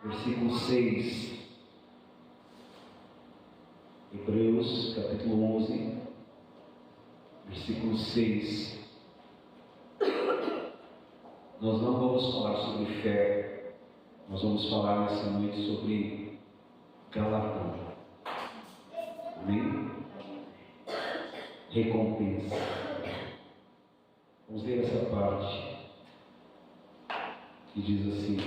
versículo 6. Hebreus, capítulo 11, versículo 6. Nós não vamos falar sobre fé, nós vamos falar nessa noite sobre galardão. Amém? Recompensa. Vamos ler essa parte que diz assim: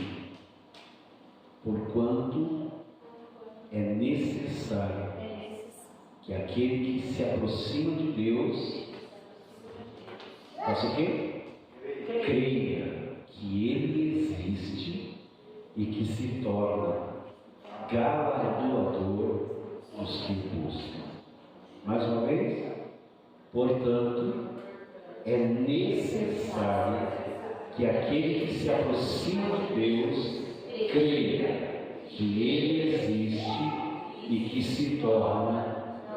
porquanto é necessário que aquele que se aproxima de Deus faça o quê? Creia que Ele existe e que se torna galardoador dos que o buscam. Mais uma vez, portanto, é necessário que aquele que se aproxima de Deus creia que Ele existe e que se torna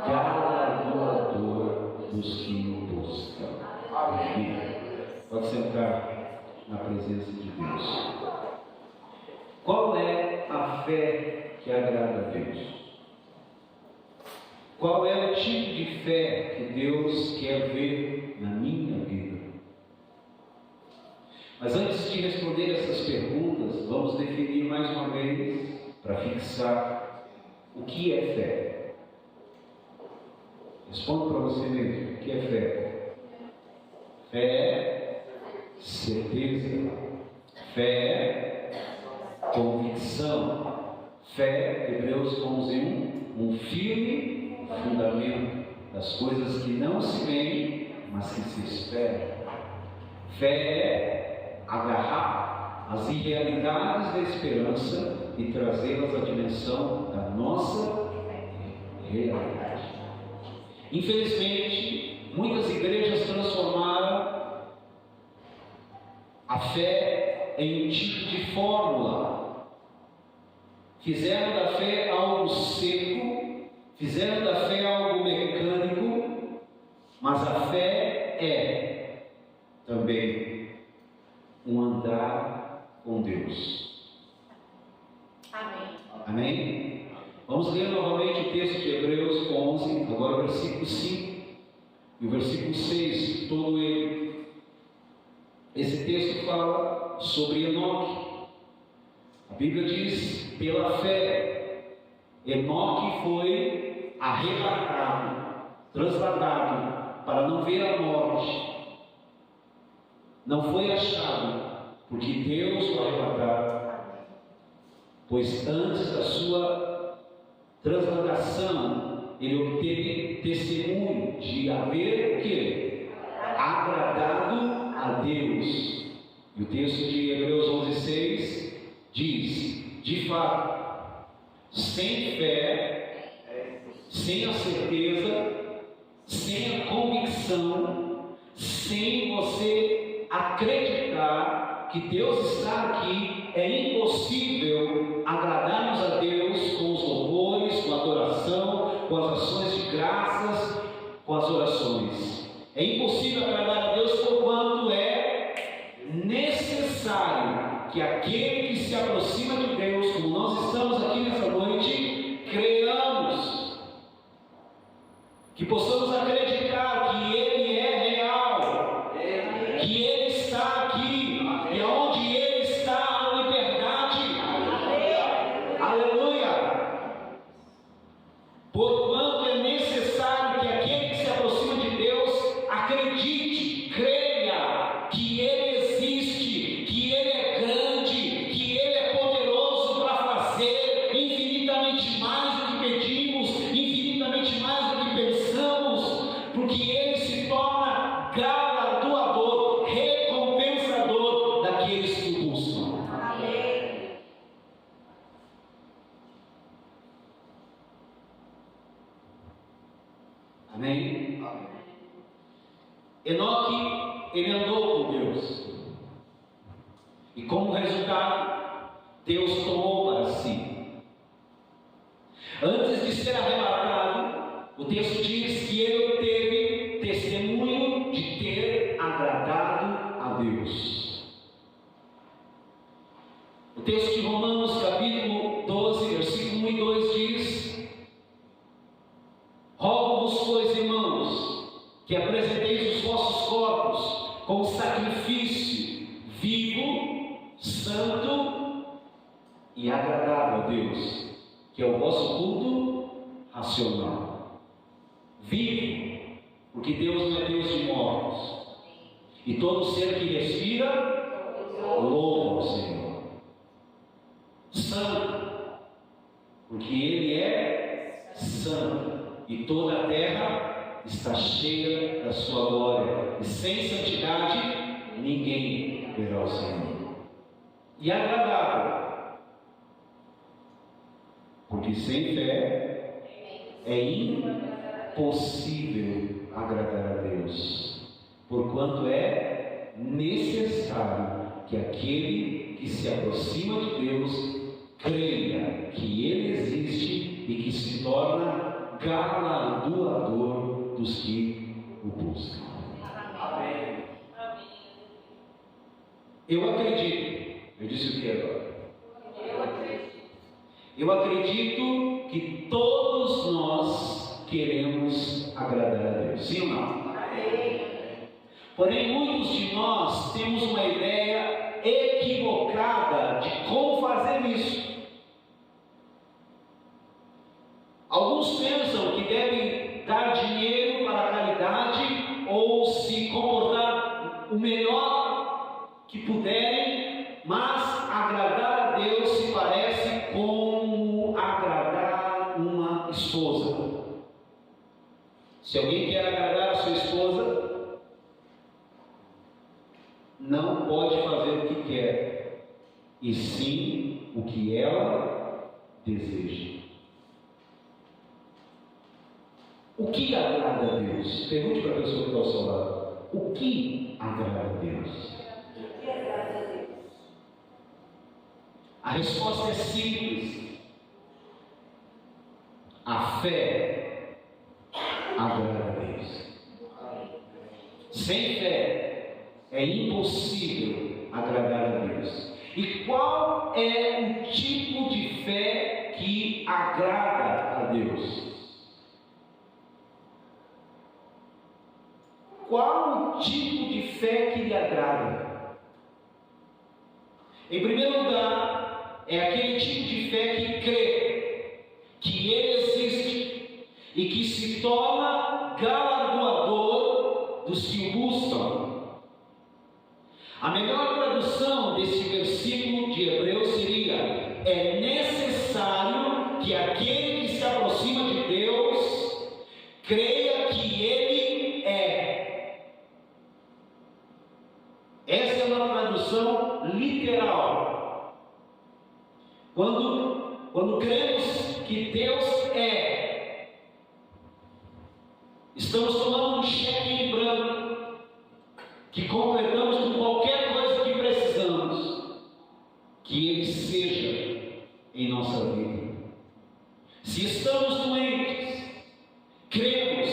galardoador dos que o buscam. Amém. Pode sentar na presença de Deus. Qual é a fé que agrada a Deus? Qual é o tipo de fé que Deus quer ver na minha vida? Mas antes de responder essas perguntas, vamos definir mais uma vez, para fixar, o que é fé. Responda para você mesmo: o que é fé? Fé é certeza, fé é convicção, fé, Hebreus 11:1, um firme fundamento das coisas que não se veem, mas que se esperam. Fé é agarrar as irrealidades da esperança e trazê-las à dimensão da nossa realidade. Infelizmente, muitas igrejas transformaram a fé em um tipo de fórmula. Fizeram da fé algo seco, fizeram da fé algo mecânico, mas a fé é também um andar com Deus. Amém. Amém? Vamos ler novamente o texto de Hebreus 11, agora o versículo 5 e o versículo 6, todo ele. Esse texto fala sobre Enoque. A Bíblia diz: pela fé, Enoque foi arrebatado, transladado, para não ver a morte. Não foi achado, porque Deus o arrebatara, pois antes da sua transladação, ele obteve testemunho de haver o quê? Agradado a Deus. E o texto de Hebreus 11:6 diz: de fato, sem fé, sem a certeza, sem a convicção, sem você acreditar que Deus está aqui, é impossível agradarmos a Deus com os louvores, com a adoração, com as ações de graças, com as orações. É impossível agradar a Deus porquanto é necessário que aquele que se aproxima de Deus, como nós estamos aqui nessa noite, creiamos, que possamos acreditar que Ele é real, que Ele está aqui, e onde Ele está há liberdade. Aleluia! Porquanto é necessário que aquele que se aproxima de Deus acredite, creia que Ele existe, que Ele é grande, que Ele é poderoso para fazer infinitamente mais do que pedimos, infinitamente mais do que pensamos, porque Ele se torna galardoador, recompensador daqueles que o buscam. Amém. Amém? Enoque, ele andou com Deus, e como resultado, Deus tomou para si. Antes de ser arrebatado, o texto diz que ele teve testemunho de ter agradado a Deus. O texto de Romanos, capítulo e agradável a Deus, que é o vosso culto racional. Vive, porque Deus não é Deus de mortos. E todo ser que respira, louva o Senhor. Santo, porque Ele é santo, e toda a terra está cheia da sua glória, e sem santidade ninguém verá o Senhor. E agradável, porque sem fé é impossível agradar a Deus, porquanto é necessário que aquele que se aproxima de Deus creia que Ele existe e que se torna galardoador dos que o buscam. Amém. Eu acredito. Eu disse o que agora? Eu acredito que todos nós queremos agradar a Deus. Sim ou não? Porém, muitos de nós temos uma ideia equivocada de como fazer isso. Alguns pensam que devem dar dinheiro para a caridade ou se comportar o melhor que puderem, mas agradar a Deus se parece como agradar uma esposa. Se alguém quer agradar a sua esposa, não pode fazer o que quer, e sim o que ela deseja. O que agrada a Deus? Pergunte para a pessoa que está ao seu lado. O que agrada a Deus? A resposta é simples. A fé agrada a Deus. Sem fé é impossível agradar a Deus. E qual é o tipo de fé que agrada a Deus? Qual o tipo de fé que lhe agrada? Em primeiro lugar, é aquele tipo de fé que crê que Ele existe e que se torna galardoador dos que o buscam. A melhor tradução desse versículo de Hebreus seria: é necessário que aquele que se aproxima de Deus creia que Ele é. Essa é uma tradução literal. Quando cremos que Deus é, estamos tomando um cheque em branco que completamos com qualquer coisa que precisamos, que Ele seja em nossa vida. Se estamos doentes, cremos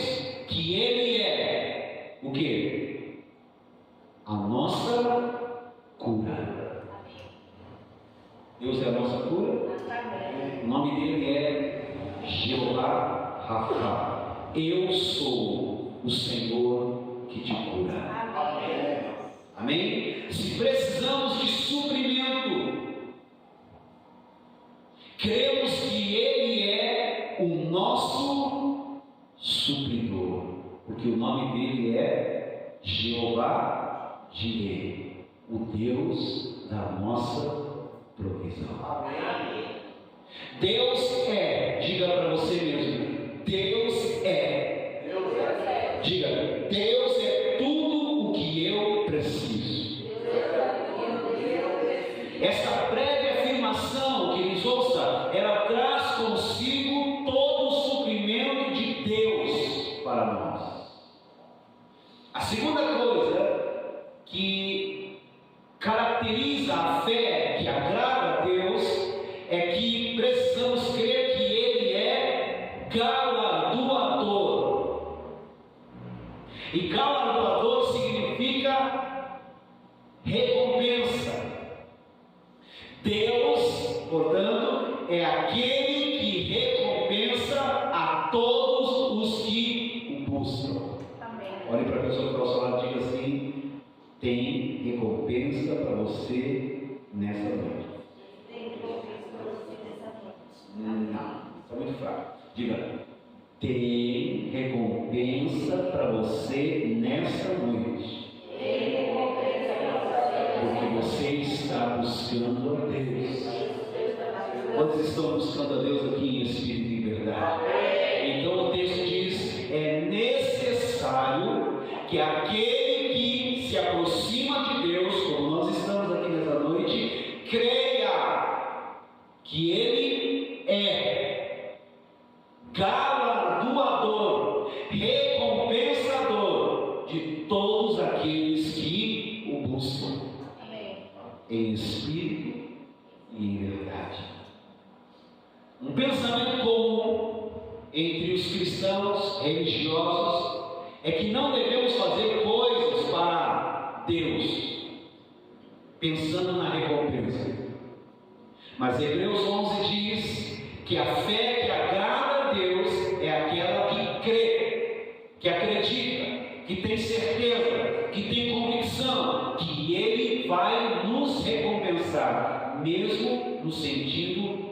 que Ele é o quê? A nossa cura. Deus é a nossa cura. O nome dele é Jeová Rafa. Eu sou o Senhor que te cura. Amém? Se precisamos de suprimento, cremos que Ele é o nosso supridor, porque o nome dele é Jeová Jireh, o Deus da nossa provisão. Deus é, diga para você mesmo, Deus é. Diga, Deus é tudo o que eu preciso. Essa breve afirmação, queridos, ouça, ela traz consigo todo o suprimento de Deus para nós. A segunda coisa que caracteriza a fé que agrada a Deus é que precisamos crer que Ele é galardoador. E galardoador significa recompensa. Deus, portanto, é aquele que recompensa a todos os que o buscam. Olhe para a pessoa que está ao seu lado e diga assim: tem recompensa para você nessa noite. buscando a Deus. Quantos estão buscando a Deus aqui em espírito e em verdade? Então o texto diz: é necessário que aquele que se aproxima de Deus, como nós estamos aqui nessa noite, creia que Ele é galardoador, recompensador de todos aqueles que o buscam em espírito e em verdade. Um pensamento comum entre os cristãos religiosos é que não devemos fazer coisas para Deus pensando na recompensa. Mas Hebreus 11 diz que a fé que agrada a Deus é aquela que crê, que acredita, que tem certeza, que tem convicção que Ele vai nos recompensar, mesmo no sentido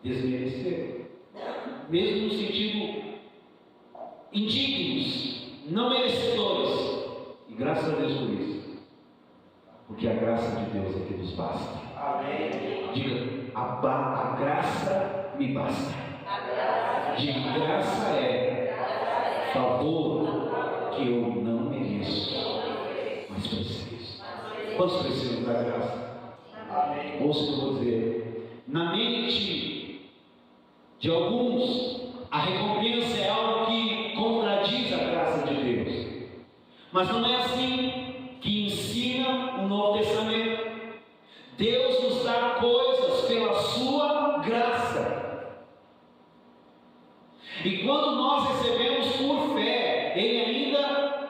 desmerecer, mesmo no sentido indignos, não merecedores. E graças a Deus por isso, porque a graça de Deus é que nos basta. Amém. Diga: a graça me basta. Diga: graça é favor que eu não mereço, mas preciso. Quantos precisam da graça? Amém. Ouça o que eu vou dizer. Na mente de alguns, a recompensa é algo que contradiz a graça de Deus. Mas não é assim que ensina o Novo Testamento. Deus nos dá coisas pela sua graça. E quando nós recebemos por fé, Ele ainda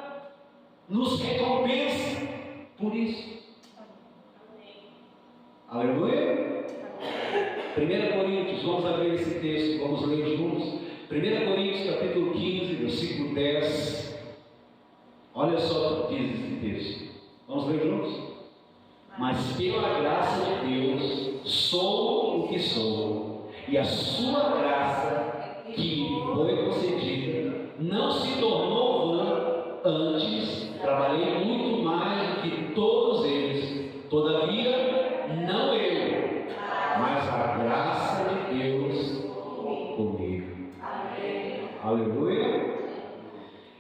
nos recompensa por isso. Aleluia. 1 Coríntios, vamos abrir esse texto, vamos ler juntos. 1 Coríntios capítulo 15, versículo 10. Olha só o que diz esse texto. Vamos ler juntos? Mas pela graça de Deus sou o que sou, e a sua graça que me foi concedida não se tornou vã, antes trabalhei muito mais do que todos eles. Todavia, não eu, mas a graça de Deus comigo. Aleluia.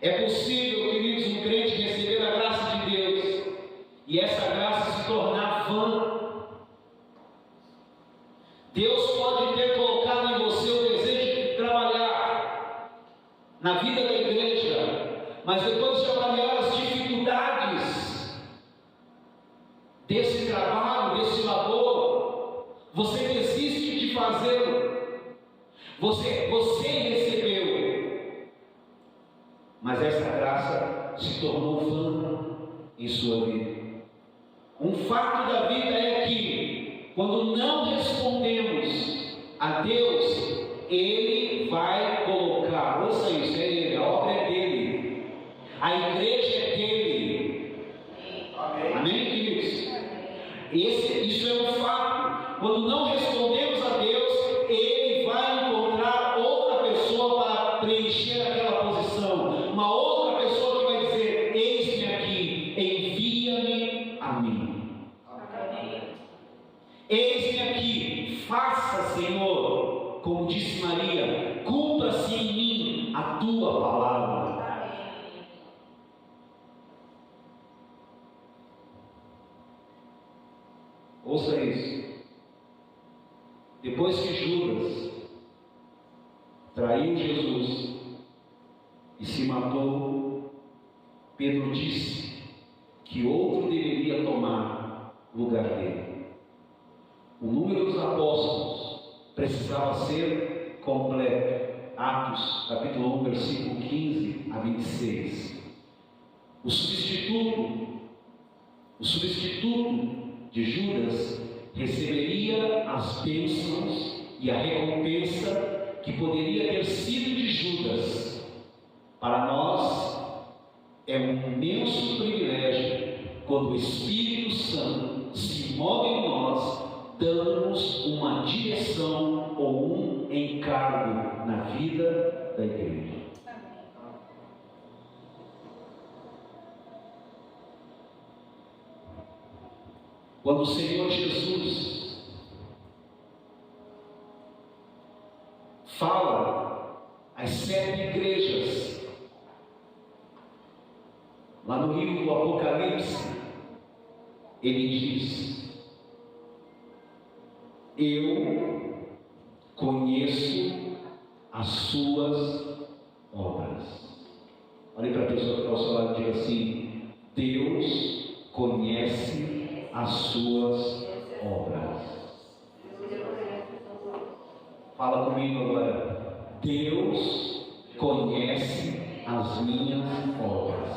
É possível, queridos, um crente receber a graça de Deus e essa graça se tornar vã. Deus pode ter colocado em você o desejo de trabalhar na vida da igreja, mas depois de avaliar as dificuldades desse trabalho, desse labor, você desiste de fazê-lo. Você recebeu, mas essa graça se tornou vã em sua vida. Um fato da vida é que, quando não respondemos a Deus, Ele vai colocar, ouça isso, é Ele, a obra é dele, a igreja é dele. Amém, queridos? Isso é um fato. Quando não respondemos a Deus, Ele vai encontrar outra pessoa para preencher aquela posição, uma outra pessoa que vai dizer: eis-me aqui, envia-me a mim. Eis-me aqui, faça, Senhor, como disse Maria, cumpra-se em mim a tua palavra. Ouça isso. Depois que Judas traiu Jesus e se matou, Pedro disse que outro deveria tomar o lugar dele. O número dos apóstolos precisava ser completo. Atos, capítulo 1, versículo 15 a 26. O substituto de Judas receberia as bênçãos e a recompensa que poderia ter sido de Judas. Para nós é um imenso privilégio quando o Espírito Santo se move em nós, dando-nos uma direção ou um encargo na vida da igreja. Quando o Senhor Jesus fala às 7 igrejas, lá no livro do Apocalipse, ele diz: eu conheço as suas obras. Olhe para a pessoa que está ao seu lado e diga assim: Deus conhece as suas obras. Fala comigo agora: Deus conhece as minhas obras.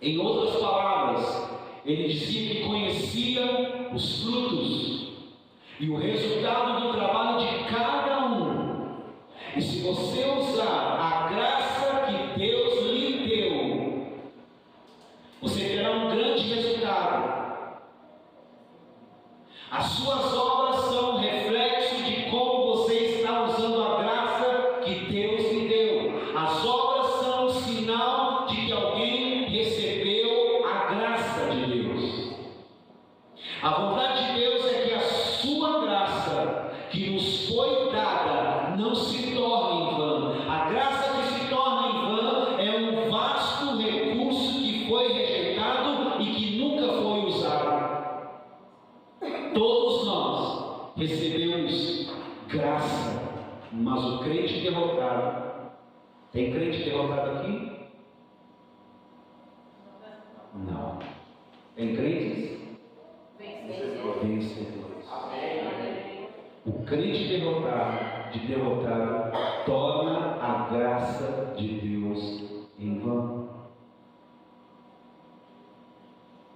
Em outras palavras, ele dizia que conhecia os frutos e o resultado do trabalho de cada um. E se você usar a graça que Deus lhe deu, você terá um grande resultado. As suas obras são reflexo de como você está usando a graça que Deus lhe deu. As obras são um sinal de que alguém recebeu a graça de Deus. A vontade de Deus é que a sua graça que nos foi dada não se torne em vão. A graça que se torna em vão é um vasto recurso que foi rejeitado e que nunca foi usado. Todos nós recebemos graça, mas o crente derrotado, tem crente derrotado aqui? Não. Tem crentes? Vencedores. O crente derrotado torna a graça de Deus em vão.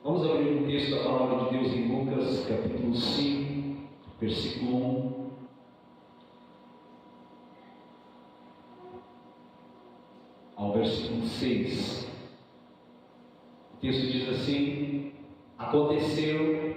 Vamos abrir um texto da palavra de Deus em Lucas capítulo 5, versículo 1. Ao versículo 6. O texto diz assim: aconteceu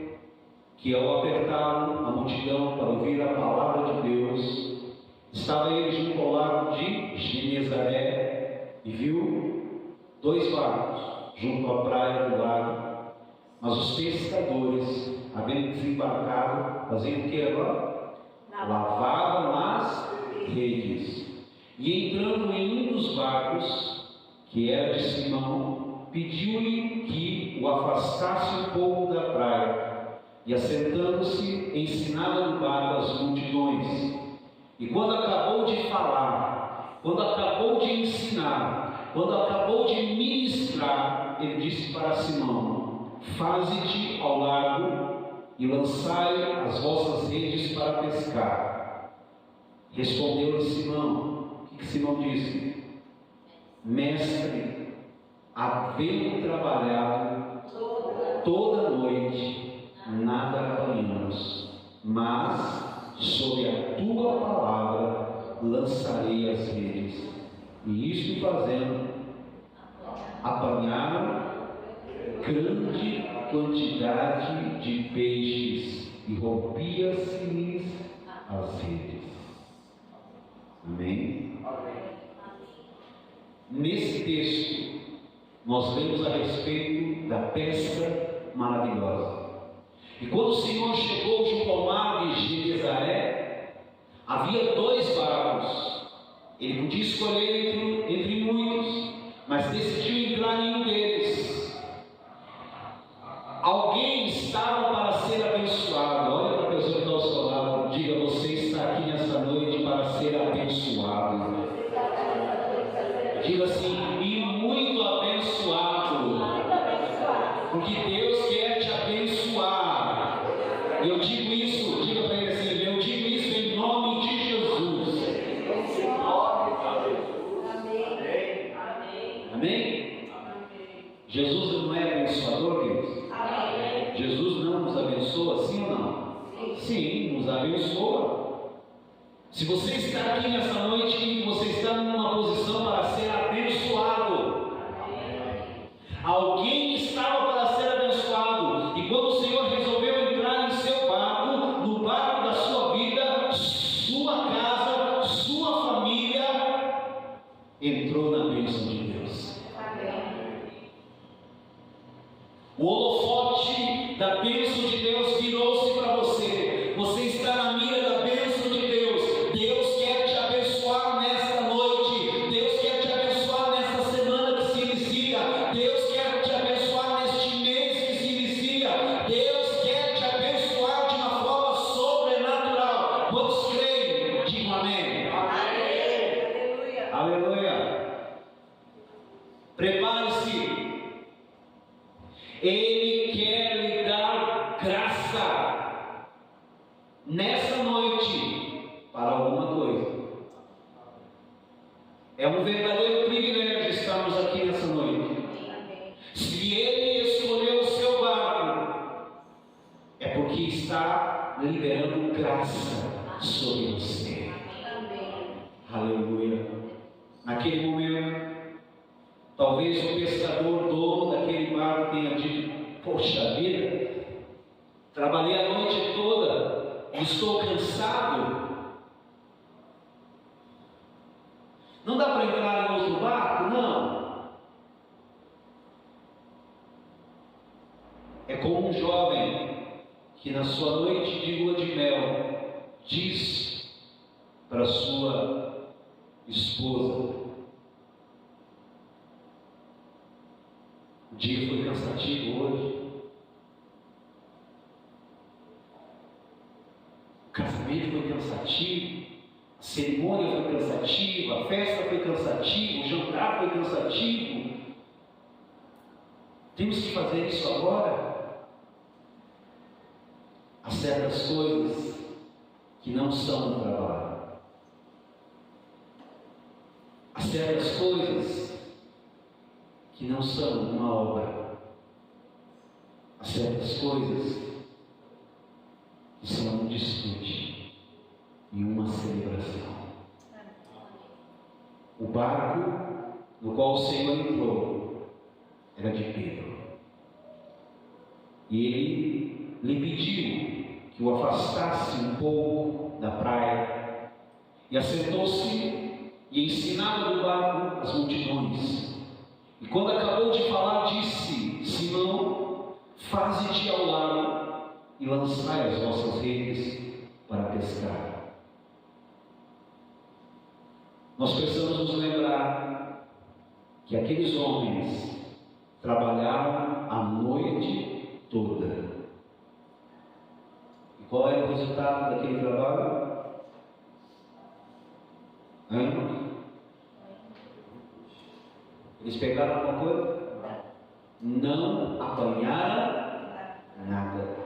que ao apertaram a multidão para ouvir a palavra de Deus, estava ele junto ao lago de Genezaré e viu 2 barcos junto à praia do lago, mas os pescadores, havendo desembarcado, faziam o que agora? Lavavam as redes. E entrando em um dos barcos, que era de Simão, pediu-lhe que o afastasse um pouco da praia. E assentando-se, ensinava no barco as multidões. E quando acabou de falar, quando acabou de ensinar, quando acabou de ministrar, ele disse para Simão: faze-te ao largo e lançai as vossas redes para pescar. Respondeu-lhe Simão. O que Simão disse? Mestre, havendo trabalhado toda noite, nada apanhamos, mas sob a tua palavra lançarei as redes. E isto fazendo, apanharam grande quantidade de peixes e rompia-se-lhes as redes. Amém? Nesse texto nós lemos a respeito da pesca maravilhosa. E quando o Senhor chegou junto ao mar de Genezaré, havia 2 barcos. Ele podia escolher entre muitos, mas decidiu entrar em um deles. Alguém estava para ser abençoado. Olha para a pessoa que está ao seu lado, diga: você está aqui nessa noite para ser abençoado. Diga assim: e muito abençoado, porque Deus quer te abençoar. E eu digo isso, diga para ele assim: eu digo isso em nome de Jesus. Amém? Jesus não é abençoador, queridos? Jesus não nos abençoa, sim ou não? Sim, nos abençoa. Se você está aqui nessa noite, você está numa posição para ser abençoado. Alguém estava para ser abençoado, e quando o Senhor resolveu entrar em seu barco, no barco da sua vida, sua casa, sua família entrou na bênção de Deus. O holofote da bênção de Deus virou-se para você. Você está na mira da bênção de Deus. Deus quer te abençoar nesta noite. Deus quer te abençoar nesta semana que se inicia. Deus quer te abençoar neste mês que se inicia. Deus quer te abençoar de uma forma sobrenatural. Quantos creem? Digam amém. Aleluia. Aleluia. Prepare-se. Ele quer lhe dar graça nessa noite para alguma coisa. É um verdadeiro privilégio estarmos aqui nessa noite. Se Ele escolheu o seu barco, é porque está liberando graça sobre você. Aleluia. Naquele momento, talvez o pescador dono daquele barco tenha dito: poxa vida, trabalhei a noite toda, estou cansado. Não dá para entrar em outro barco? Não. É como um jovem que na sua noite de lua de mel diz para sua esposa: o dia foi cansativo hoje. O casamento foi cansativo. A cerimônia foi cansativa. A festa foi cansativa. O jantar foi cansativo. Temos que fazer isso agora. Há certas coisas que não são um trabalho. Há certas coisas que não são uma obra. Há certas coisas que são um desfrute e uma celebração. O barco no qual o Senhor entrou era de Pedro. E ele lhe pediu que o afastasse um pouco da praia, e assentou-se e ensinava do barco as multidões. E quando acabou de falar, disse: Simão, faze-te ao lado e lançai as vossas redes para pescar. Nós precisamos nos lembrar que aqueles homens trabalharam a noite toda. E qual era o resultado daquele trabalho? Eles pegaram alguma coisa? Não apanharam nada.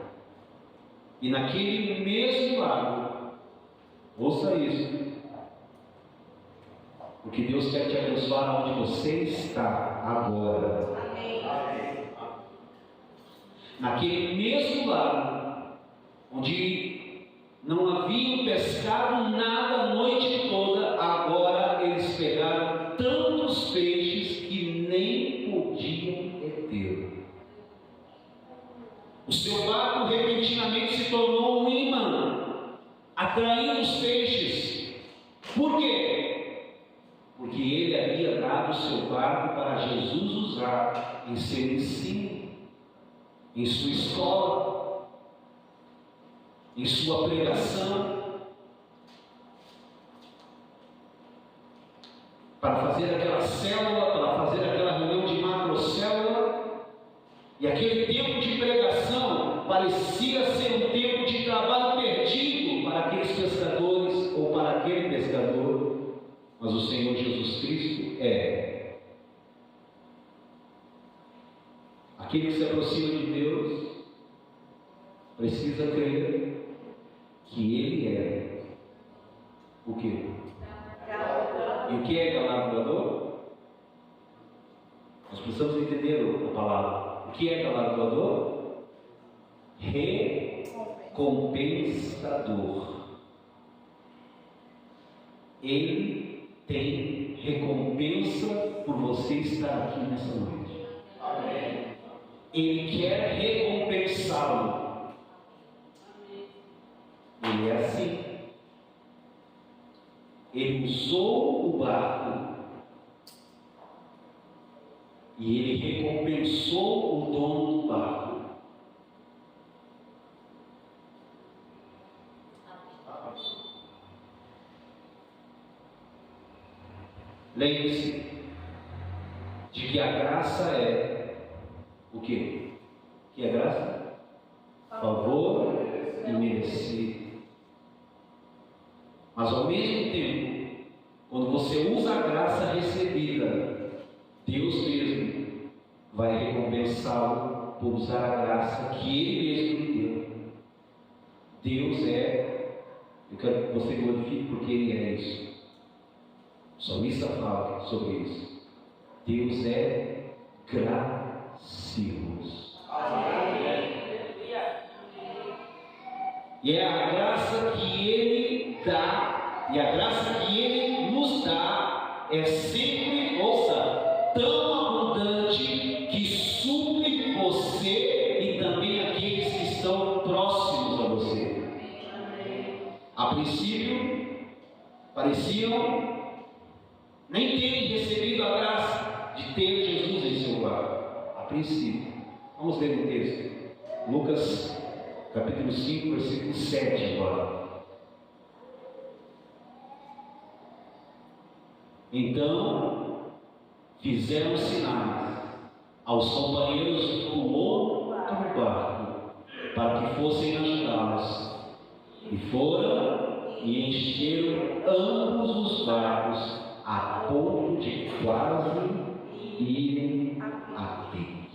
E naquele mesmo barco, ouça isso, porque Deus quer te abençoar onde você está agora. Naquele mesmo barco, onde não haviam pescado nada a noite toda, agora eles pegaram tantos peixes que nem podiam reter. O seu barco repentinamente se tornou um imã, atraindo os peixes. Por quê? Porque ele havia dado o seu barco para Jesus usar em seu ensino, em sua escola, em sua pregação, para fazer aquela célula, para fazer aquela reunião de macrocélula. E aquele tempo de pregação parecia ser um tempo de trabalho perdido para aqueles pescadores ou para aquele pescador, mas o Senhor Jesus Cristo é aquele que se aproxima de Deus, precisa crer que Ele é o quê? E o que é galardoador? Nós precisamos entender a palavra. O que é galardoador? Recompensador. Ele tem recompensa por você estar aqui nessa noite. Amém. Ele quer recompensá-lo. Ele é assim. Ele usou o barco e ele recompensou o dono do barco. Lembre-se de que a graça é o quê? Que é graça? Favor imerecido. Mas ao mesmo tempo, quando você usa a graça recebida, Deus mesmo vai recompensá-lo por usar a graça que Ele mesmo lhe deu. Deus eu quero que você glorifique porque Ele é isso. O salmista fala sobre isso. Deus é gracioso. E é a graça que Ele dá, e a graça que Ele nos dá é sempre, ouça, tão abundante que supre você e também aqueles que estão próximos a você. A princípio, pareciam nem terem recebido a graça de ter Jesus em seu lar. A princípio. Vamos ler o texto. Lucas, capítulo 5, versículo 7 agora. Então, fizeram sinais aos companheiros do outro barco, para que fossem ajudá-los. E foram e encheram ambos os barcos, a ponto de quase irem a pique.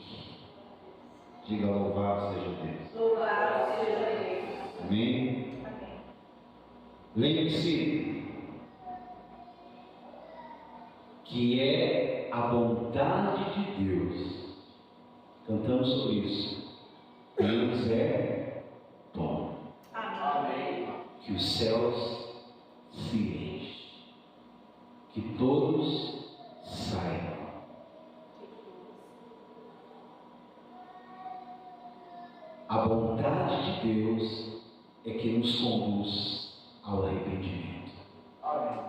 Diga: louvado seja Deus. Louvado seja Deus. Amém? Lembre-se que é a bondade de Deus. Cantamos sobre isso. Deus é bom. Amém. Que os céus se enchem, que todos saibam. A bondade de Deus é que nos conduz ao arrependimento. Amém.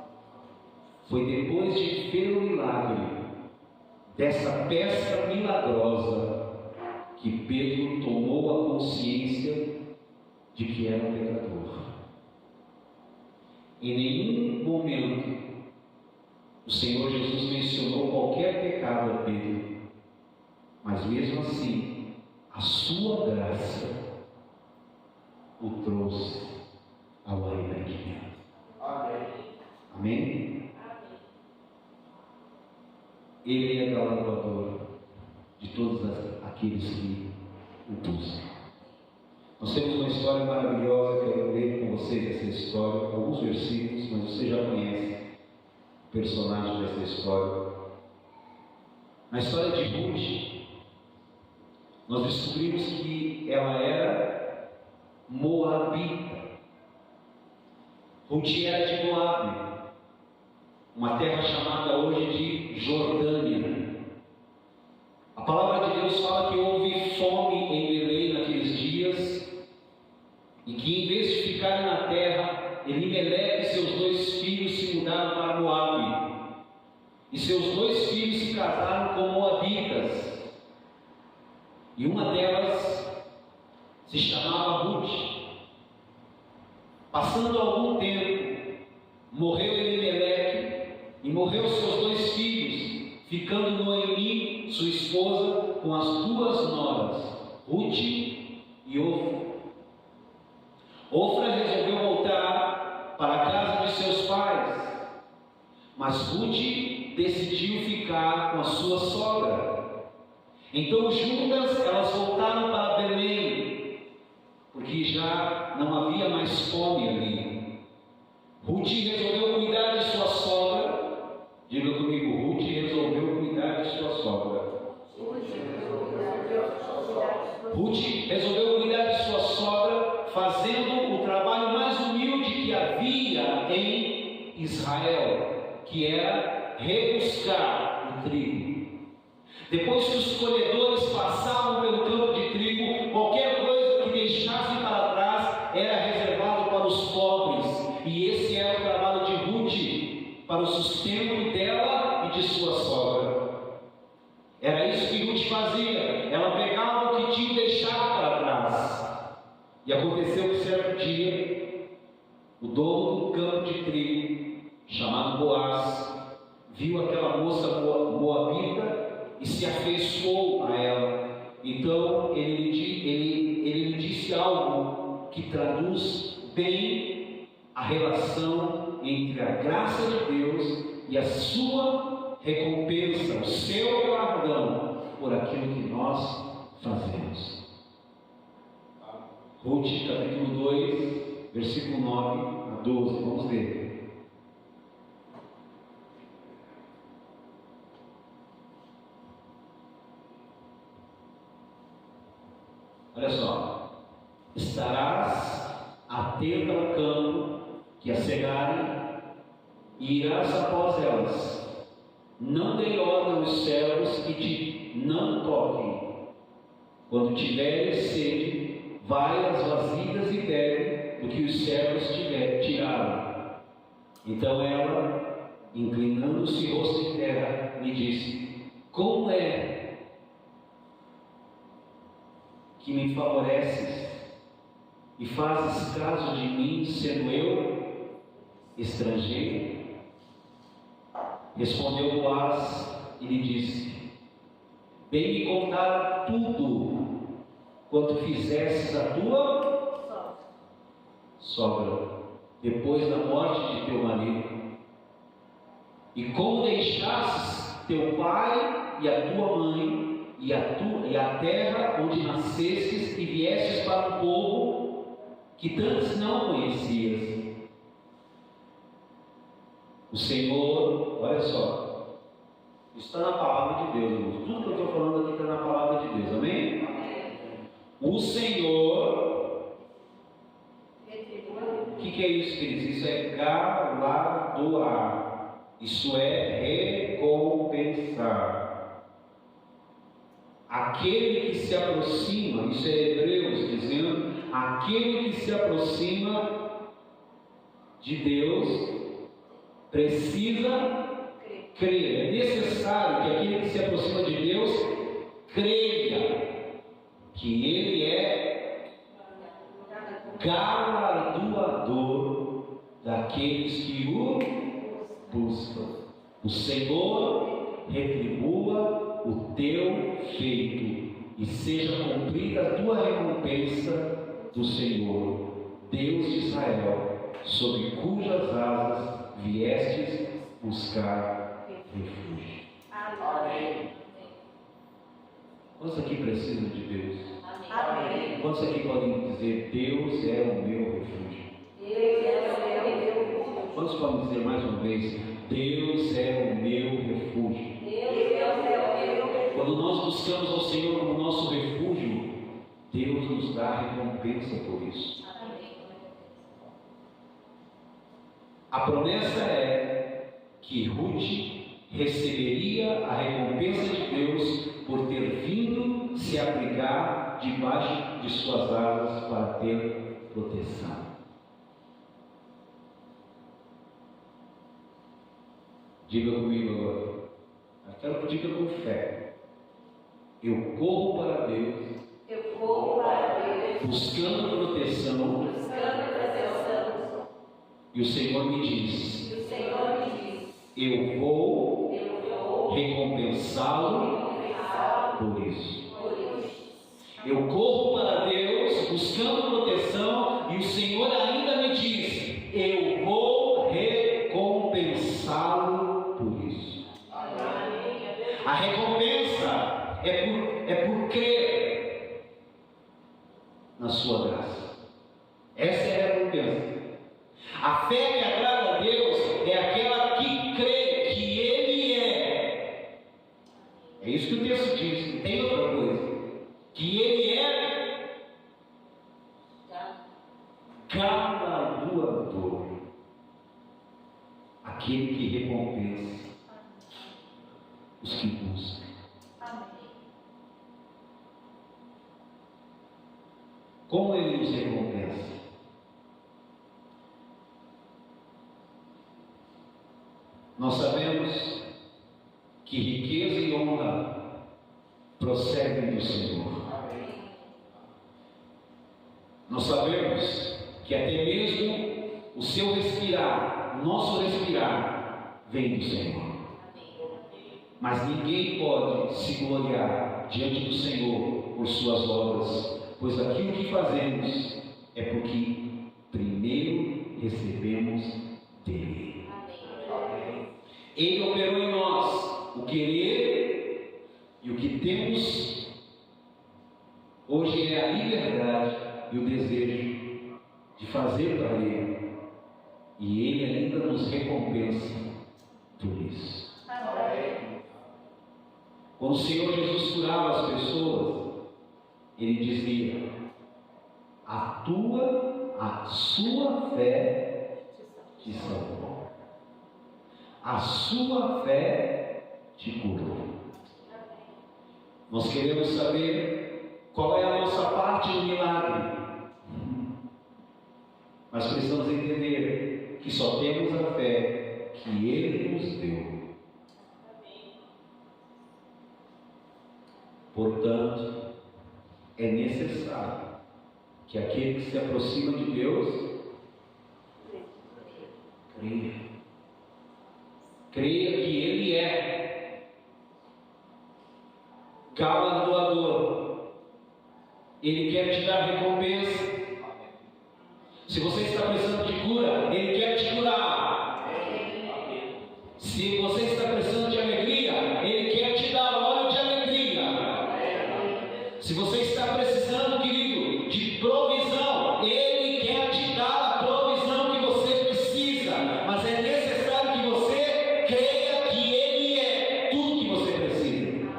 Foi depois de ver o milagre dessa peça milagrosa que Pedro tomou a consciência de que era um pecador. Em nenhum momento o Senhor Jesus mencionou qualquer pecado a Pedro, mas mesmo assim, a sua graça o trouxe ao arrependimento. Amém? Amém? Ele é galardoador de todos aqueles que o buscam. Nós temos uma história maravilhosa, que eu quero ler com vocês essa história, alguns versículos, mas você já conhece o personagem dessa história. Na história de Ruth, nós descobrimos que ela era moabita. Ruth era de Moabe, uma terra chamada hoje de Jordânia. A palavra de Deus fala que houve fome em Belém naqueles dias, e que em vez de ficarem na terra, Elimeleque e seus 2 filhos se mudaram para Moabe, e seus 2 filhos se casaram com moabitas, e uma delas se chamava Ruth. Passando algum tempo, morreu Elimeleque e morreu seus 2 filhos, ficando Noemi, sua esposa, com as 2 noras, Ruth e Ofra. Ofra resolveu voltar para a casa de seus pais, mas Ruth decidiu ficar com a sua sogra. Então juntas elas voltaram para Belém, porque já não havia mais fome ali. Ruth resolveu cuidar de sua sogra. Diga comigo: Ruth resolveu cuidar de sua sogra. Ruth resolveu cuidar de sua sogra, fazendo o trabalho mais humilde que havia em Israel, que era rebuscar o trigo. Depois que os colhedores passavam pelo campo de trigo, qualquer coisa que deixassem para trás era reservado para os pobres, e esse era o trabalho de Ruth, para o sustento dela e de sua sogra. Era isso que Ruth fazia. Ela pegava o que tinha deixado para trás. E aconteceu que certo dia, o dono do campo de trigo, chamado Boaz, viu aquela moça moabita e se afeiçoou a ela. Então ele lhe disse algo que traduz bem a relação entre a graça de Deus e a sua recompensa, o seu galardão por aquilo que nós fazemos. Ruth, capítulo 2, versículo 9 a 12, vamos ler. Olha só: estarás atento ao campo que a cegarem, e irás após elas. Não dei ordem aos servos que te não toquem. Quando tiveres sede, vai às vasilhas e bebe do que os servos tiraram. Então ela, inclinando-se o rosto em terra, lhe disse: como é que me favoreces e fazes caso de mim, sendo eu estrangeiro? Respondeu Boaz e lhe disse: bem me contaram tudo quanto fizesses a tua sogra depois da morte de teu marido, e como deixasses teu pai e a tua mãe e a terra onde nascestes e viestes para um povo que antes não conhecias. O Senhor, olha só, isso está na palavra de Deus, irmãos. Tudo que eu estou falando aqui está na palavra de Deus, amém? O Senhor, o que é isso, queridos? Isso é galardoar, isso é recompensar. Aquele que se aproxima, isso é Hebreus dizendo, aquele que se aproxima de Deus precisa crer. É necessário que aquele que se aproxima de Deus creia que Ele é galardoador daqueles que o buscam. O Senhor retribua o teu feito e seja cumprida a tua recompensa do Senhor, Deus de Israel, sob cujas asas viestes buscar refúgio. Amém. Quantos aqui precisam de Deus? Amém. Quantos aqui podem dizer: Deus é o meu refúgio? Deus é o meu refúgio. Quantos podem dizer mais uma vez: Deus é o meu refúgio? Deus é o meu refúgio. Quando nós buscamos ao Senhor como nosso refúgio, Deus nos dá recompensa por isso. A promessa é que Ruth receberia a recompensa de Deus por ter vindo se abrigar debaixo de suas asas para ter proteção. Diga comigo agora. Eu quero que diga com fé. Eu corro para Deus. Eu corro para Deus. Buscando proteção. Buscando proteção. E o Senhor me diz: E o Senhor me diz: eu vou recompensá-lo por isso. Eu corro para Deus buscando proteção e o Senhor ainda me diz: eu vou recompensá-lo por isso. A recompensa é por crer na sua graça. Essa é a recompensa. A fé que agrada a Deus é aquela que crê que Ele é. É isso que o texto diz, não tem outra coisa. Que Ele é galardoador, aquele que recompensa os que buscam. Como Ele nos recompensa? Nós sabemos que riqueza e honra procedem do Senhor. Nós sabemos que até mesmo o seu respirar, o nosso respirar, vem do Senhor. Mas ninguém pode se gloriar diante do Senhor por suas obras, pois aquilo que fazemos é porque primeiro recebemos dele. Ele operou em nós o querer e o que temos hoje é a liberdade e o desejo de fazer para ele, e ele ainda nos recompensa por isso. Quando o Senhor Jesus curava as pessoas, ele dizia: a sua fé te salvou, a sua fé te curou. Nós queremos saber qual é a nossa parte no milagre, mas precisamos entender que só temos a fé que Ele nos deu. Portanto, é necessário que aquele que se aproxima de Deus creia que Ele é galardoador. Ele quer te dar recompensa. Se você está precisando de cura, Ele quer te curar. Se você está precisando de alegria, Ele quer te dar óleo de alegria. Se você está precisando, querido, de provisão, Ele quer te dar a provisão que você precisa. Mas é necessário que você creia que Ele é tudo que você precisa.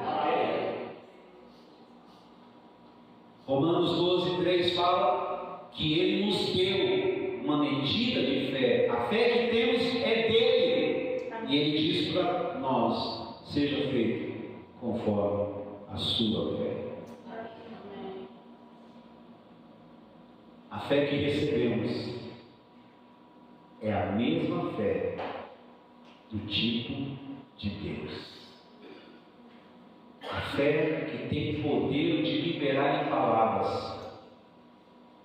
Romanos 12:3 fala que Ele nos deu uma medida de fé. A fé que temos é dele. E Ele diz para nós: seja feito conforme a sua fé. A fé que recebemos é a mesma fé do tipo de Deus. A fé que tem poder de liberar em palavras.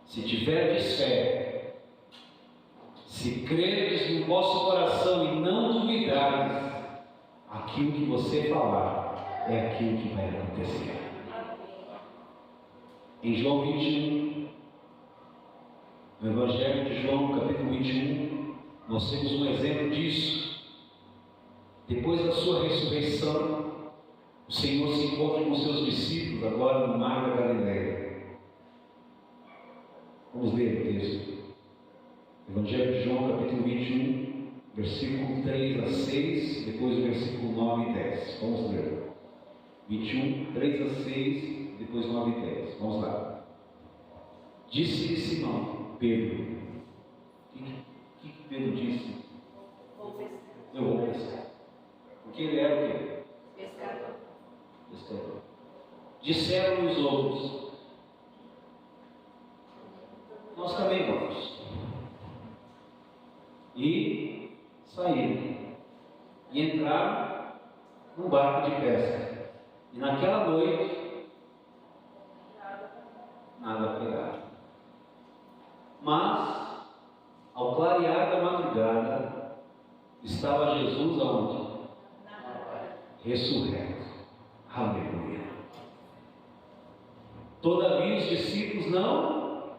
Se tiverdes fé, se creres no vosso coração e não duvidardes, aquilo que você falar é aquilo que vai acontecer. Em João 21, no Evangelho de João, capítulo 21, nós temos um exemplo disso. Depois da sua ressurreição, o Senhor se encontra com seus discípulos agora no mar da Galileia. Vamos ler o texto. Evangelho de João, capítulo 21, versículo 3 a 6, depois o versículo 9 e 10. Vamos ler. 21, 3 a 6, depois 9 e 10. Vamos lá. Disse-lhe Simão Pedro. O que Pedro disse? Eu vou pescar. Porque ele era o quê? Pescador. Disseram os outros: nós também vamos. E saíram. E entraram num barco de pesca. E naquela noite, nada pegaram. Mas, ao clarear da madrugada, estava Jesus aonde? Ressurreto. Aleluia. Todavia os discípulos não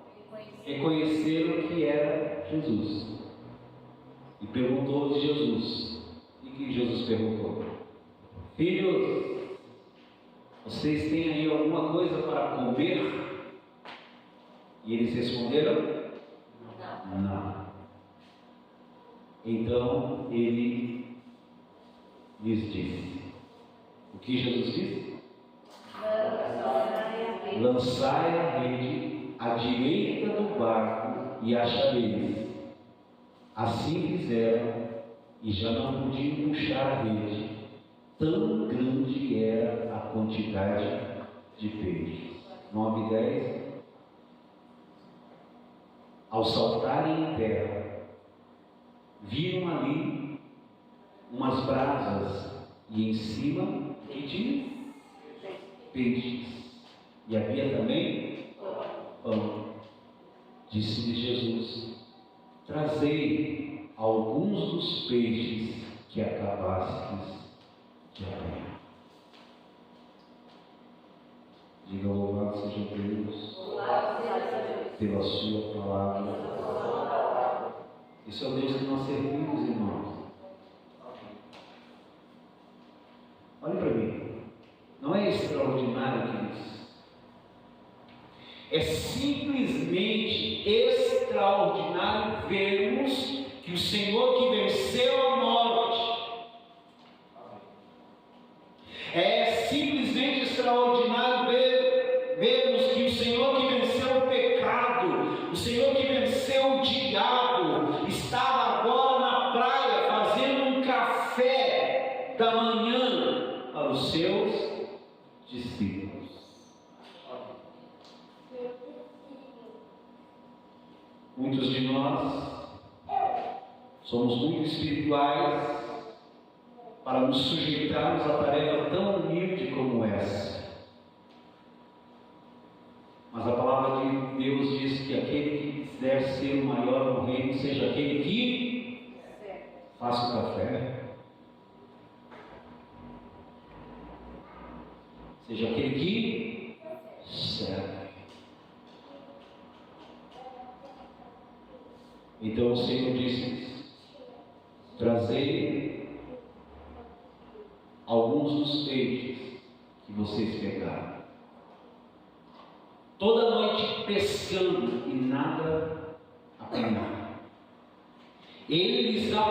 reconheceram que era Jesus. E perguntou-lhes Jesus. E que Jesus perguntou? Filhos, vocês têm aí alguma coisa para comer? E eles responderam: não. Então ele lhes disse: o que Jesus disse? Lançai a rede à direita do barco e achareis. Assim fizeram, e já não podiam puxar a rede, tão grande era a quantidade de peixes. 9 e 10. Ao saltarem em terra, viram ali umas brasas, e em cima que tinha peixes. E havia também pão. Disse-lhe Jesus: trazei alguns dos peixes que acabastes de apanhar. Diga: louvado seja Deus pela sua palavra. Esse é o Deus que nós servimos, irmãos. Olhe para mim. Não é extraordinário, queridos? É simplesmente extraordinário vermos que o Senhor que venceu a morte. É simplesmente extraordinário vermos que o Senhor que venceu o pecado, o Senhor que venceu o diabo, estava agora na praia fazendo um café da manhã para os seus discípulos. Muitos de nós somos muito espirituais para nos sujeitarmos a tarefa tão humilde como essa. Mas a palavra de Deus diz que aquele que quiser ser o maior no reino seja aquele que faça o café, seja aquele que serve. Então o Senhor disse: trazei alguns dos peixes que vocês pegaram. Toda noite pescando e nada apanharam. Ele lhes dá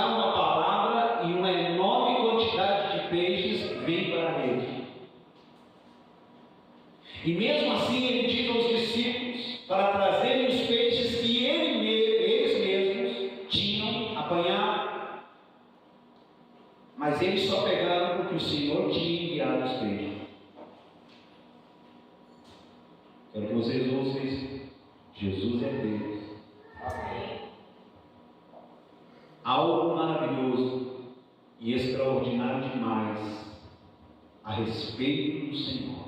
uma palavra e uma enorme quantidade de peixes vem para a rede. E mesmo assim ele diz aos discípulos para trazerem os peixes que eles mesmos tinham apanhado. Mas eles só pegaram porque o Senhor tinha enviado os peixes. Quero que vocês ouçam isso. Jesus é Deus. Amém. Algo maravilhoso e extraordinário demais a respeito do Senhor.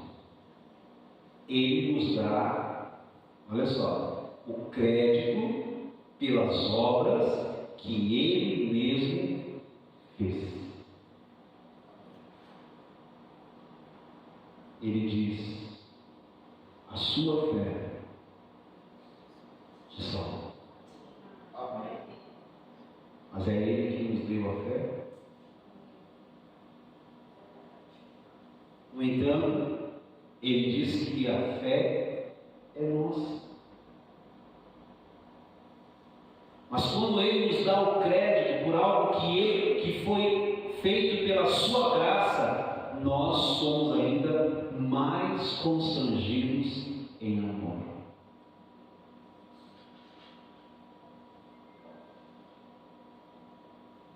Ele nos dá, olha só, o crédito pelas obras que Ele mesmo fez. Ele diz: a sua fé te salva. Amém. Mas é Ele que nos deu a fé. No entanto, Ele diz que a fé é nossa. Mas quando Ele nos dá o crédito por algo que foi feito pela sua graça, nós somos ainda mais constrangidos em amor.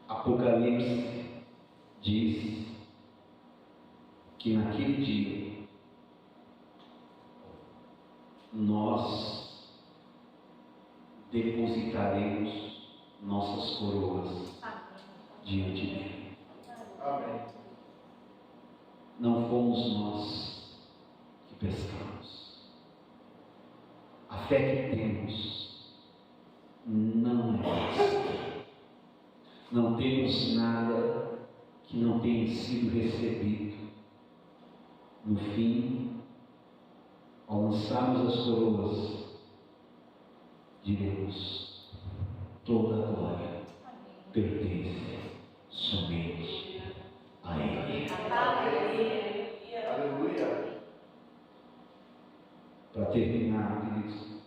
Apocalipse diz que naquele dia nós depositaremos nossas coroas diante dele. Amém. Não fomos nós que pescamos. A fé que temos não é nossa. Não temos nada que não tenha sido recebido. No fim, ao lançarmos as coroas, diremos: toda a glória pertence somente a Ele. Aleluia. Para terminar, queridos,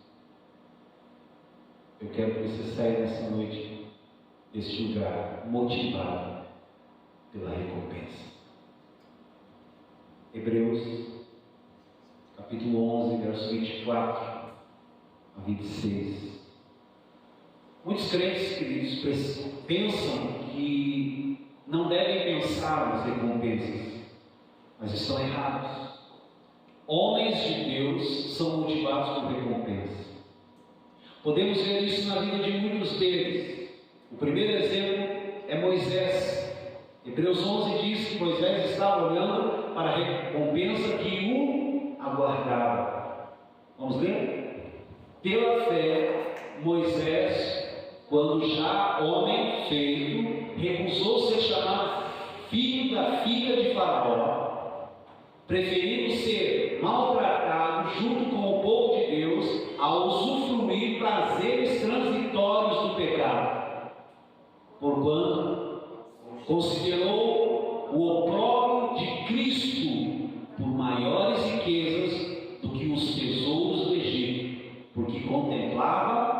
eu quero que você saia nessa noite deste lugar motivado pela recompensa. Hebreus capítulo 11, verso 24 a 26. Muitos crentes, queridos, pensam que não devem pensar nas recompensas, mas estão errados. Homens de Deus são motivados por recompensa. Podemos ver isso na vida de muitos deles. O primeiro exemplo é Moisés. Hebreus 11 diz que Moisés estava olhando para a recompensa que o aguardava. Vamos ler? Pela fé, Moisés, quando já homem feito, recusou ser preferindo ser maltratado junto com o povo de Deus a usufruir prazeres transitórios do pecado, porquanto considerou o opróbrio de Cristo por maiores riquezas do que os tesouros do Egito, porque contemplava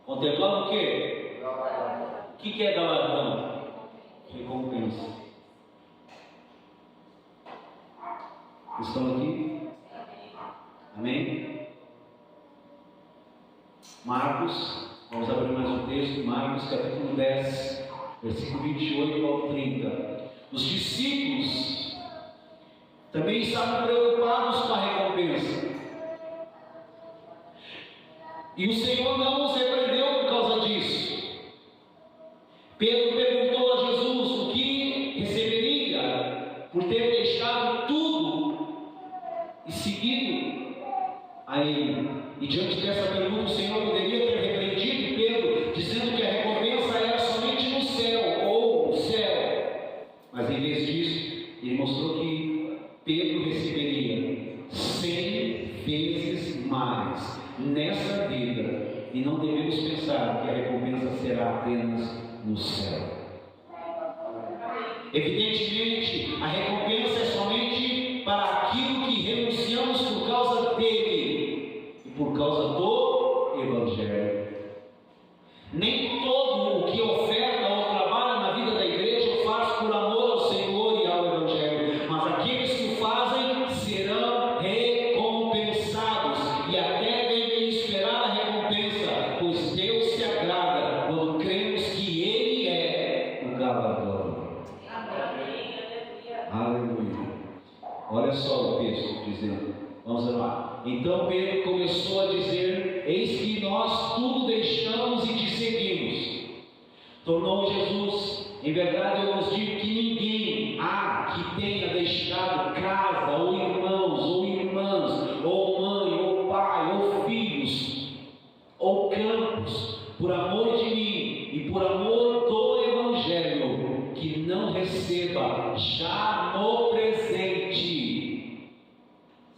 o quê? O que é galardão? Recompensa. Estão aqui? Amém? Marcos, vamos abrir mais um texto, Marcos capítulo 10, versículo 28 ao 30. Os discípulos também estavam preocupados com a recompensa. E o Senhor não os repreendeu por causa disso. Pedro perguntou a Jesus o que receberia por ter deixado tudo e seguido a Ele. E diante dessa pergunta, o Senhor poderia ter repreendido Pedro, dizendo que a recompensa era somente no céu, ou no céu. Mas em vez disso, Ele mostrou que Pedro receberia 100 vezes mais nessa vida, e não devemos pensar que a recompensa será apenas no céu. Evidentemente, a recompensa é somente para aquilo que renunciamos por causa dele e por causa do Evangelho. Nem todo o que oferta ou trabalha na vida da igreja o faz por amor ao Senhor e ao Evangelho, mas aqueles que o fazem serão recompensados, e até devem esperar a recompensa, pois Deus se agrada quando cremos que Ele é o galardão. Aleluia. Olha só o texto dizendo, vamos lá. Então Pedro começou a dizer: eis que nós tudo deixamos e te seguimos. Tornou Jesus: em verdade eu vos digo que ninguém há que tenha deixado casa, ou irmãos, ou irmãs, ou mãe, ou pai, ou filhos, ou campos, por amor de mim e por amor do Evangelho, que não receba já no presente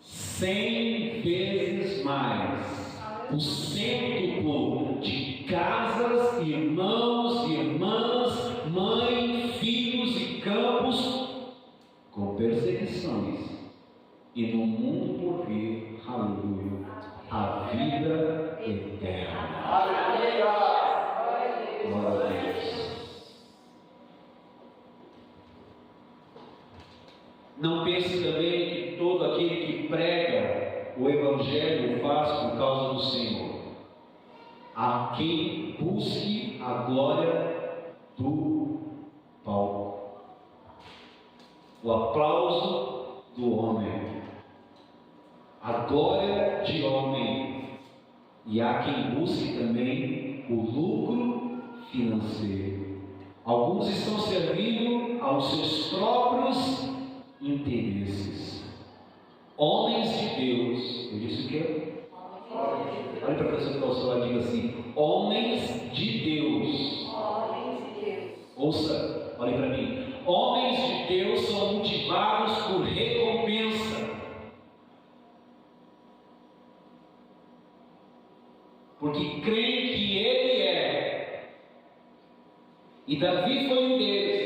100 vezes mais o cêntuplo de casas, irmãos, irmãs, mãe, filhos e campos, com perseguições, e no mundo por vir, aleluia, a vida eterna. Aleluia! Glória a Deus. Não pense também que todo aquele que prega o Evangelho o faz por causa do Senhor. Há quem busque a glória do palco, o aplauso do homem, a glória de homem, e há quem busque também o lucro financeiro. Alguns estão servindo aos seus próprios interesses. Homens de Deus, eu disse o quê? Olha para a pessoa que está ao seu lado e diga assim: homens de Deus. Ouça, olhe para mim. Homens de Deus são motivados por recompensa, porque creem que Ele é. E Davi foi um deles.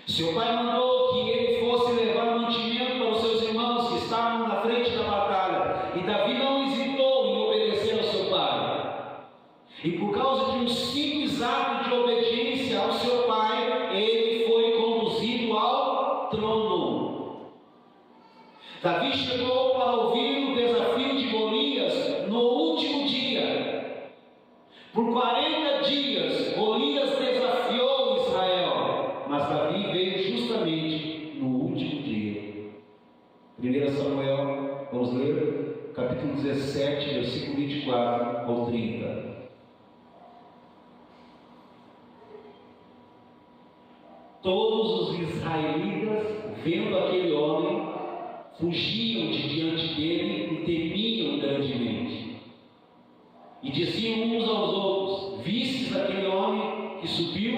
Seu pai mandou que ele fosse levar mantimento para os seus irmãos que estavam na frente da batalha, e Davi não hesitou em obedecer ao seu pai. E por causa de um simples ato de obediência ao seu pai, ele foi conduzido ao trono. Davi chegou para ouvir o desafio de Golias no último dia. Por 40 dias, Golias desafiou Israel, mas Davi veio justamente no último dia. 1 Samuel, vamos ler, capítulo 17, versículo 24 ao 30. Todos os israelitas, vendo aquele homem, fugiam de diante dele e temiam grandemente. E diziam uns aos outros: vistes aquele homem que subiu?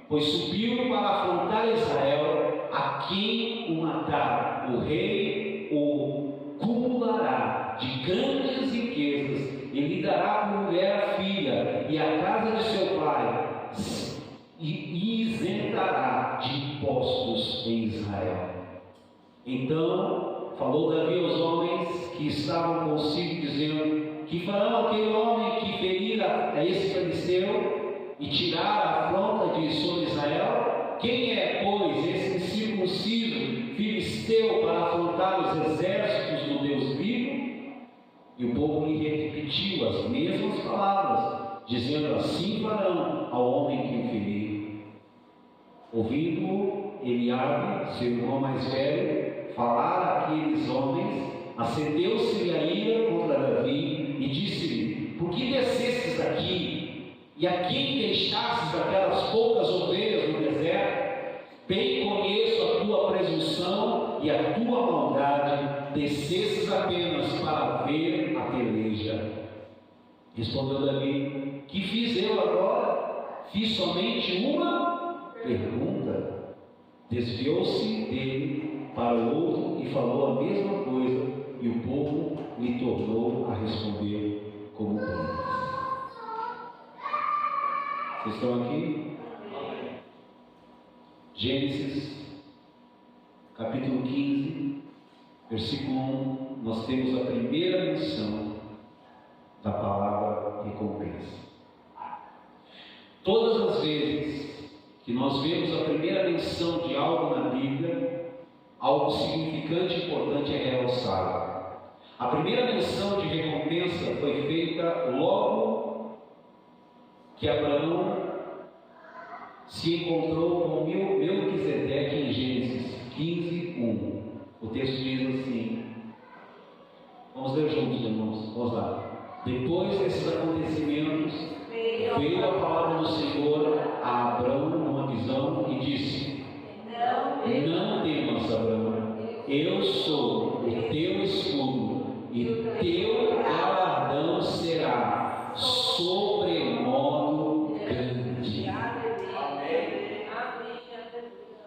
Pois subiu para afrontar Israel. a quem o matar, o rei o cumulará de grandes riquezas, e lhe dará por mulher a filha, e a casa de seu pai, e isentará de impostos em Israel. Então falou Davi aos homens que estavam consigo, dizendo: que farão aquele homem que ferir a esse filisteu e tirar a afronta de sobre Israel? Quem é, pois, esse incircunciso filisteu para afrontar os exércitos do Deus vivo? E o povo lhe repetiu as mesmas palavras, dizendo: assim farão ao homem que o ferir. Ouvindo Eliabe, seu irmão mais velho, falar àqueles homens, acendeu-se-lhe a ira contra Davi e disse-lhe: por que descestes daqui? E a quem deixastes aquelas poucas ovelhas no deserto? Bem conheço a tua presunção e a tua maldade, descestes apenas para ver a peleja. Respondeu Davi: que fiz eu agora? Fiz somente uma pergunta. Desviou-se dele para o outro e falou a mesma coisa, e o povo lhe tornou a responder como antes. Vocês estão aqui? Gênesis, capítulo 15, versículo 1, nós temos a primeira menção da palavra recompensa. Todas as vezes que nós vemos a primeira menção de algo na Bíblia, algo significante e importante é realçado. A primeira menção de recompensa foi feita logo que Abraão se encontrou com Melquisedeque em Gênesis 15, 1. O texto diz assim, vamos ler juntos, irmãos, vamos lá. Depois desses acontecimentos, veio a palavra do Senhor a Abraão numa visão e disse: não temas, Abraão, eu sou o teu escudo, e teu galardão será sobremodo grande.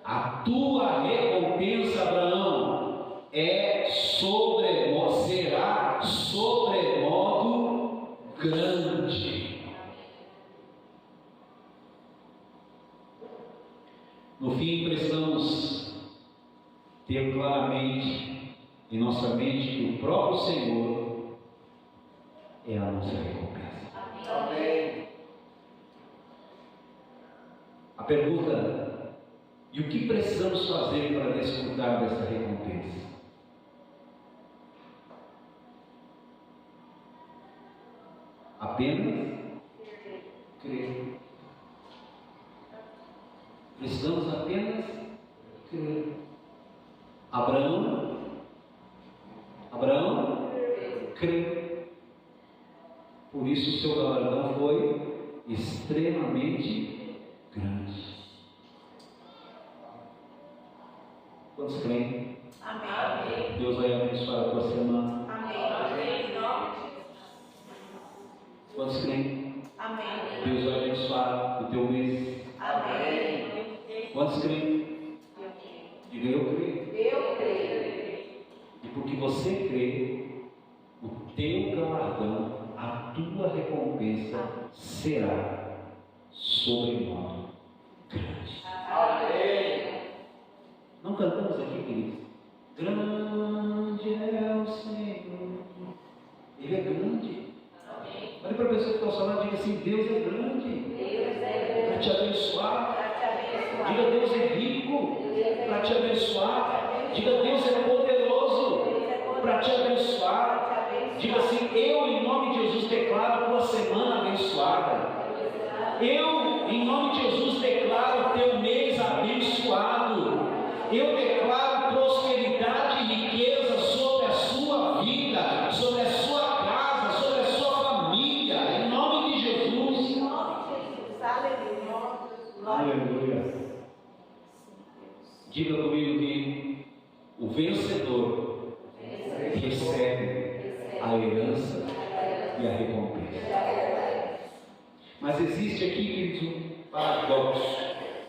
A tua recompensa, Abraão, será sobremodo grande. No fim, precisamos ter claramente em nossa mente que o próprio Senhor é a nossa recompensa. Amém. A pergunta: e o que precisamos fazer para desfrutar dessa recompensa? Apenas crer. Precisamos apenas crer. Abraão crê. Por isso o seu galardão foi extremamente grande. Quantos creem? Amém. Deus vai abençoar a tua semana. Amém. Quantos creem? Amém. Deus vai abençoar o teu mês. Amém. Quantos creem? Diga: eu creio. Eu creio. E porque você crê, o teu galardão, a tua recompensa será sobremodo grande. Amém. Não cantamos aqui, queridos? Grande é o Senhor. Ele é grande. Amém. Olha para a pessoa que está ao seu lado e diga assim: Deus é grande. Deus é grande. Para te abençoar. Diga: Deus é rico para te abençoar. Diga: Deus é poderoso para te abençoar. Diga assim: eu, em nome de Jesus, declaro a tua semana abençoada. Eu, em nome de Jesus, declaro o teu mês abençoado. Eu declaro prosperidade e riqueza sobre a sua vida, sobre a sua casa, sobre a sua família, em nome de Jesus. Aleluia. Diga comigo que o vencedor recebe a herança e a recompensa. Mas existe aqui, queridos, um paradoxo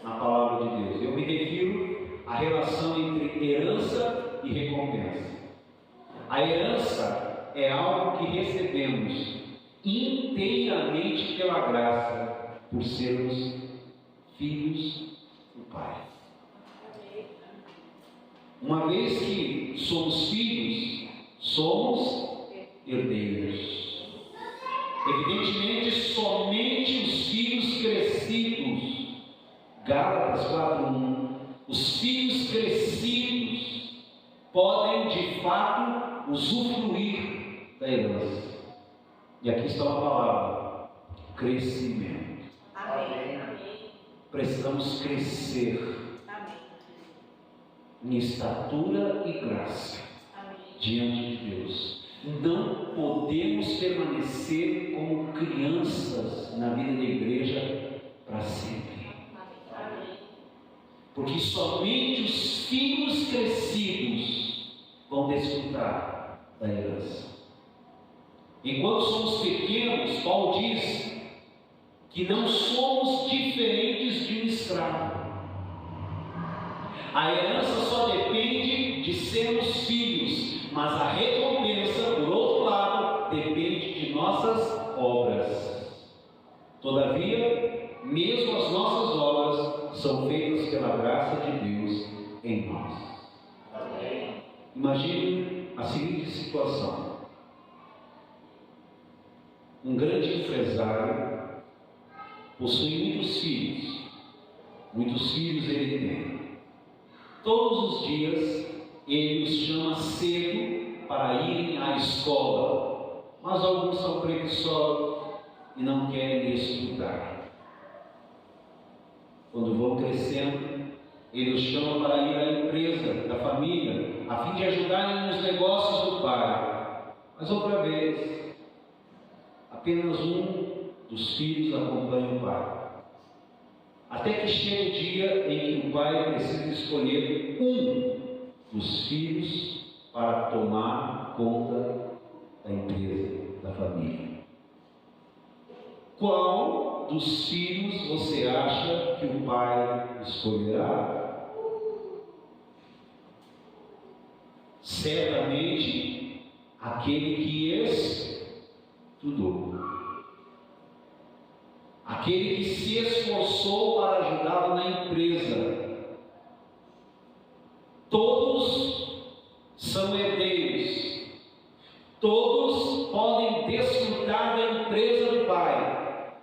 na palavra de Deus. Eu me refiro a relação entre herança e recompensa. A herança é algo que recebemos inteiramente pela graça, por sermos filhos do Pai. Uma vez que somos filhos, somos herdeiros. Evidentemente, somente os filhos crescidos, Gálatas 4:1, os filhos crescidos podem de fato usufruir da herança. E aqui está uma palavra: crescimento. Amém. Precisamos crescer em estatura e graça diante de Deus. Não podemos permanecer como crianças na vida da igreja para sempre. Porque somente os filhos crescidos vão desfrutar da herança. Enquanto somos pequenos, Paulo diz que não somos diferentes de um escravo. A herança só depende de sermos filhos, mas a recompensa, por outro lado, depende de nossas obras. Todavia, mesmo as nossas obras são feitas pela graça de Deus em nós. Imagine a seguinte situação: um grande empresário possui muitos filhos ele tem. Todos os dias ele os chama cedo para irem à escola, mas alguns são preguiçosos e não querem estudar. Quando vão crescendo, ele os chama para ir à empresa da família, a fim de ajudarem nos negócios do pai. Mas outra vez, apenas um dos filhos acompanha o pai. Até que chega o dia em que o pai precisa escolher um dos filhos para tomar conta da empresa, da família. Qual dos filhos você acha que o pai escolherá? Certamente aquele que estudou, aquele que se esforçou para ajudá-lo na empresa. Todos são herdeiros, todos podem desfrutar da empresa do pai,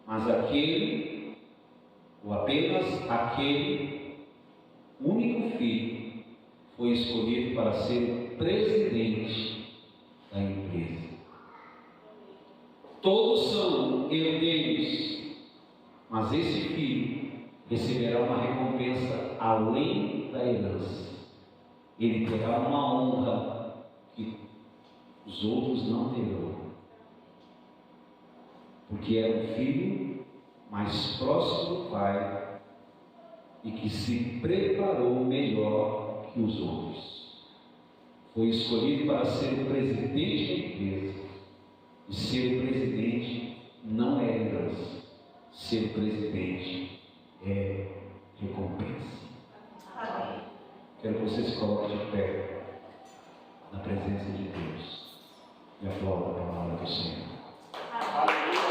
mas aquele, ou apenas aquele único filho, foi escolhido para ser o presidente da empresa. Todos são herdeiros, mas esse filho receberá uma recompensa além da herança. Ele terá uma honra que os outros não terão, porque era o filho mais próximo do pai e que se preparou melhor que os outros. Foi escolhido para ser o presidente da empresa. E ser o presidente não é herança. Ser o presidente é recompensa. Amém. Quero que você se coloque de pé na presença de Deus e aplauda a palavra do Senhor. Amém.